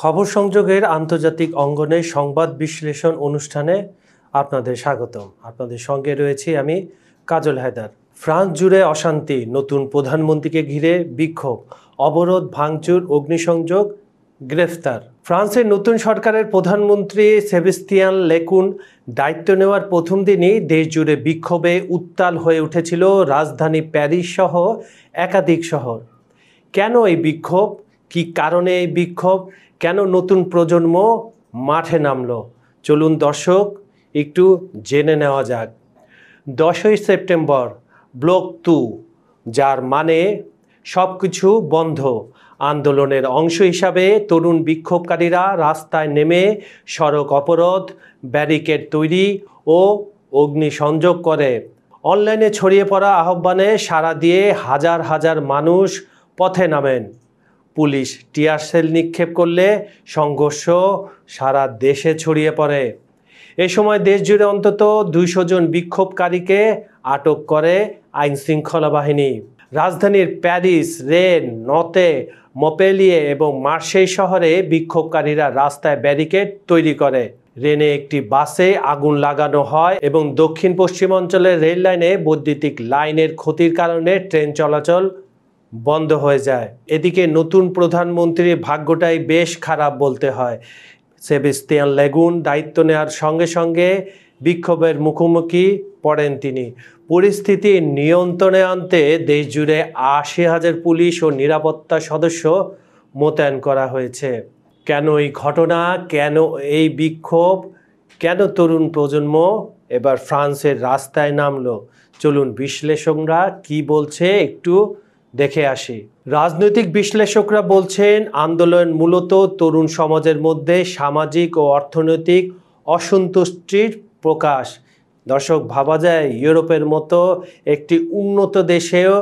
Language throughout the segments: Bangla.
খবর সংযোগের আন্তর্জাতিক অঙ্গনে সংবাদ বিশ্লেষণ অনুষ্ঠানে আপনাদের স্বাগতম। আপনাদের সঙ্গে রয়েছি আমি কাজল হায়দার। ফ্রান্স জুড়ে অশান্তি, নতুন প্রধানমন্ত্রীকে ঘিরে বিক্ষোভ, অবরোধ, ভাঙচুর, অগ্নিসংযোগ, গ্রেফতার। ফ্রান্সের নতুন সরকারের প্রধানমন্ত্রী সেবাস্তিয়ান লেকুন দায়িত্ব নেওয়ার প্রথম দিনই দেশ জুড়ে বিক্ষোভে উত্তাল হয়ে উঠেছিল রাজধানী প্যারিস সহ একাধিক শহর। কেন এই বিক্ষোভ? কী কারণে এই বিক্ষোভ? কেন নতুন প্রজন্ম মাঠে নামলো? চলুন দর্শক একটু জেনে নেওয়া যাক। 10ই সেপ্টেম্বর ব্লক 2, যার মানে সব কিছু বন্ধ। আন্দোলনের অংশ হিসাবে তরুণ বিক্ষোভকারীরা রাস্তায় নেমে সড়ক অবরোধ, ব্যারিকেড তৈরি ও অগ্নিসংযোগ করে। অনলাইনে ছড়িয়ে পড়া আহ্বানে সাড়া দিয়ে হাজার হাজার মানুষ পথে নামেন। পুলিশ টিয়ার সেল নিক্ষেপ করলে সংঘর্ষ সারা দেশে ছড়িয়ে পড়ে। এ সময় দেশ জুড়ে অন্তত 200 জন বিক্ষোভকারীকে আটক করে আইনশৃঙ্খলা বাহিনী। রাজধানীর প্যারিস, রেন, নতে, মপেলিয়ে এবং মার্সেই শহরে বিক্ষোভকারীরা রাস্তায় ব্যারিকেড তৈরি করে। রেনে একটি বাসে আগুন লাগানো হয় এবং দক্ষিণ পশ্চিমাঞ্চলের রেল লাইনে বৈদ্যুতিক লাইনের ক্ষতির কারণে ট্রেন চলাচল বন্ধ হয়ে যায়। এদিকে নতুন প্রধানমন্ত্রীর ভাগ্যটাই বেশ খারাপ বলতে হয়। সেবাস্তিয়ান লেকুন দায়িত্ব নেওয়ার সঙ্গে সঙ্গে বিক্ষোভের মুখোমুখি পড়েন তিনি। পরিস্থিতি নিয়ন্ত্রণে আনতে দেশ জুড়ে 80,000 পুলিশ ও নিরাপত্তা সদস্য মোতায়েন করা হয়েছে। কেন এই ঘটনা? কেন এই বিক্ষোভ? কেন তরুণ প্রজন্ম এবার ফ্রান্সের রাস্তায় নামলো? চলুন বিশ্লেষকরা কি বলছে একটু দেখে আসি। রাজনৈতিক বিশ্লেষকরা বলছেন আন্দোলন মূলত তরুণ সমাজের মধ্যে সামাজিক ও অর্থনৈতিক অসন্তুষ্টির প্রকাশ। দর্শক, ভাবা যায় ইউরোপের মতো একটি উন্নত দেশেও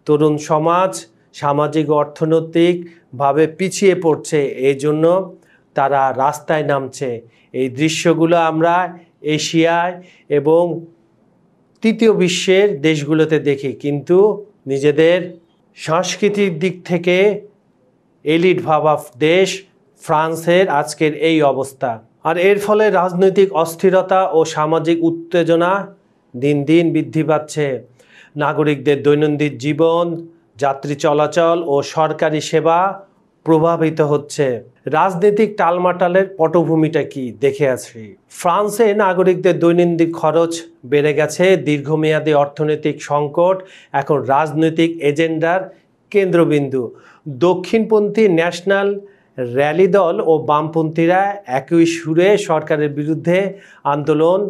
তরুণ সমাজ সামাজিক ও অর্থনৈতিকভাবে পিছিয়ে পড়ছে, এই জন্য তারা রাস্তায় নামছে। এই দৃশ্যগুলো আমরা এশিয়ায় এবং তৃতীয় বিশ্বের দেশগুলোতে দেখি, কিন্তু নিজেদের সাংস্কৃতিক দিক থেকে এলিট ভাবা দেশ ফ্রান্সের আজকের এই অবস্থা। আর এর ফলে রাজনৈতিক অস্থিরতা ও সামাজিক উত্তেজনা দিন দিন বৃদ্ধি পাচ্ছে। নাগরিকদের দৈনন্দিন জীবন, যাত্রী চলাচল ও সরকারি সেবা প্রভাবিত হচ্ছে। রাজনৈতিক টালমাটালের পটভূমিটা কি দেখে আসি। ফ্রান্সে নাগরিকদের দৈনন্দিন খরচ বেড়ে গেছে। দীর্ঘমেয়াদী অর্থনৈতিক সংকট এখন রাজনৈতিক এজেন্ডার কেন্দ্রবিন্দু। দক্ষিণপন্থী ন্যাশনাল র্যালি দল ও বামপন্থীরা একই সুরে সরকারের বিরুদ্ধে আন্দোলন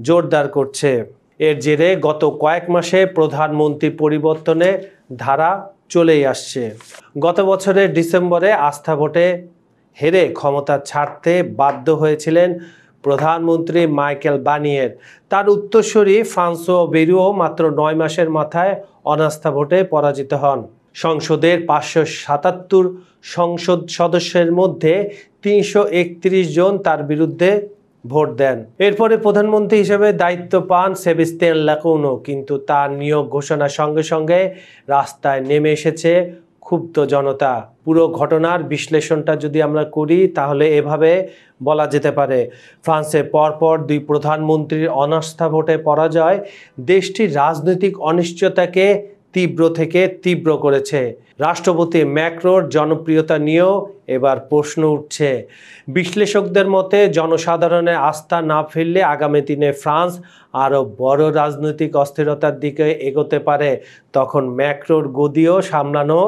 জোরদার করছে। এর জেরে গত কয়েক মাসে প্রধানমন্ত্রী পরিবর্তনের ধারা চলেই আসছে। গত বছরের ডিসেম্বরে আস্থা ভোটে হেরে ক্ষমতা ছাড়তে বাধ্য হয়েছিলেন প্রধানমন্ত্রী মাইকেল বার্নিয়ের। তার উত্তরসূরি ফ্রান্সোয়া বেরুও মাত্র 9 মাসের মাথায় অনাস্থা ভোটে পরাজিত হন। সংসদের 577 সংসদ সদস্যের মধ্যে 331 জন তার বিরুদ্ধে ভোট দেন। এরপরে প্রধানমন্ত্রী হিসেবে দায়িত্ব পান সেবাস্তিয়ান লেকুনও, কিন্তু তার নিয়োগ ঘোষণার সঙ্গে সঙ্গে রাস্তায় নেমে এসেছে ক্ষুব্ধ জনতা। পুরো ঘটনার বিশ্লেষণটা যদি আমরা করি তাহলে এভাবে বলা যেতে পারে, ফ্রান্সে পরপর 2 প্রধানমন্ত্রীর অনাস্থা ভোটে পরাজয় দেশটির রাজনৈতিক অনিশ্চয়তাকে তীব্র থেকে তীব্র করেছে। রাষ্ট্রপতি ম্যাক্রোর জনপ্রিয়তা নিয়েও এবার প্রশ্ন উঠছে। বিশ্লেষকদের মতে জনসাধারণের আস্থা না ফিরলে আগামী দিনে ফ্রান্স আরও বড় রাজনৈতিক অস্থিরতার দিকে এগোতে পারে। তখন ম্যাক্রোর গদিও সামলানো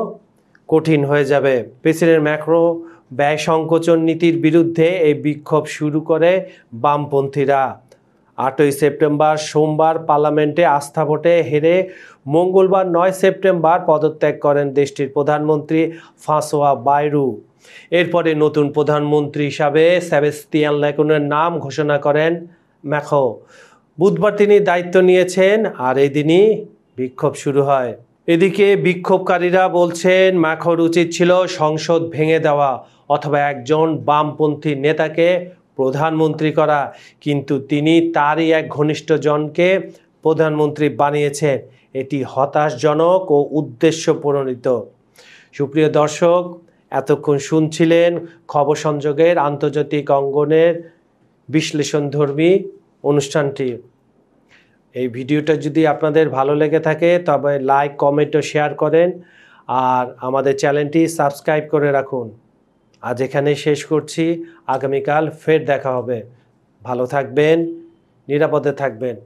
কঠিন হয়ে যাবে। প্রেসিডেন্ট ম্যাক্রো ব্যয় সংকোচন নীতির বিরুদ্ধে এই বিক্ষোভ শুরু করে বামপন্থীরা। 8ই সেপ্টেম্বর সোমবার পার্লামেন্টে আস্থা ভোটে হেরে মঙ্গলবার 9 সেপ্টেম্বর পদত্যাগ করেন দেশটির প্রধানমন্ত্রী ফ্রান্সোয়া বায়রু। এরপরে নতুন প্রধানমন্ত্রী হিসাবে সেবাস্তিয়ান লেকুনের নাম ঘোষণা করেন ম্যাক্রো। বুধবার তিনি দায়িত্ব নিয়েছেন আর এদিনই বিক্ষোভ শুরু হয়। এদিকে বিক্ষোভকারীরা বলছেন ম্যাক্রোর উচিত ছিল সংসদ ভেঙে দেওয়া অথবা একজন বামপন্থী নেতাকে প্রধানমন্ত্রী করা, কিন্তু তিনি তারই এক ঘনিষ্ঠ জনকে প্রধানমন্ত্রী বানিয়েছেন। এটি হতাশাজনক ও উদ্দেশ্য প্রণোদিত। সুপ্রিয় দর্শক, এতক্ষণ শুনছিলেন খবর সংযোগের আন্তর্জাতিক অঙ্গনের বিশ্লেষণধর্মী অনুষ্ঠানটি। এই ভিডিওটা যদি আপনাদের ভালো লেগে থাকে তবে লাইক, কমেন্ট ও শেয়ার করেন, আর আমাদের চ্যানেলটি সাবস্ক্রাইব করে রাখুন। আজ এখানে শেষ করছি, আগামীকাল ফের দেখা হবে। ভালো থাকবেন, নিরাপদে থাকবেন।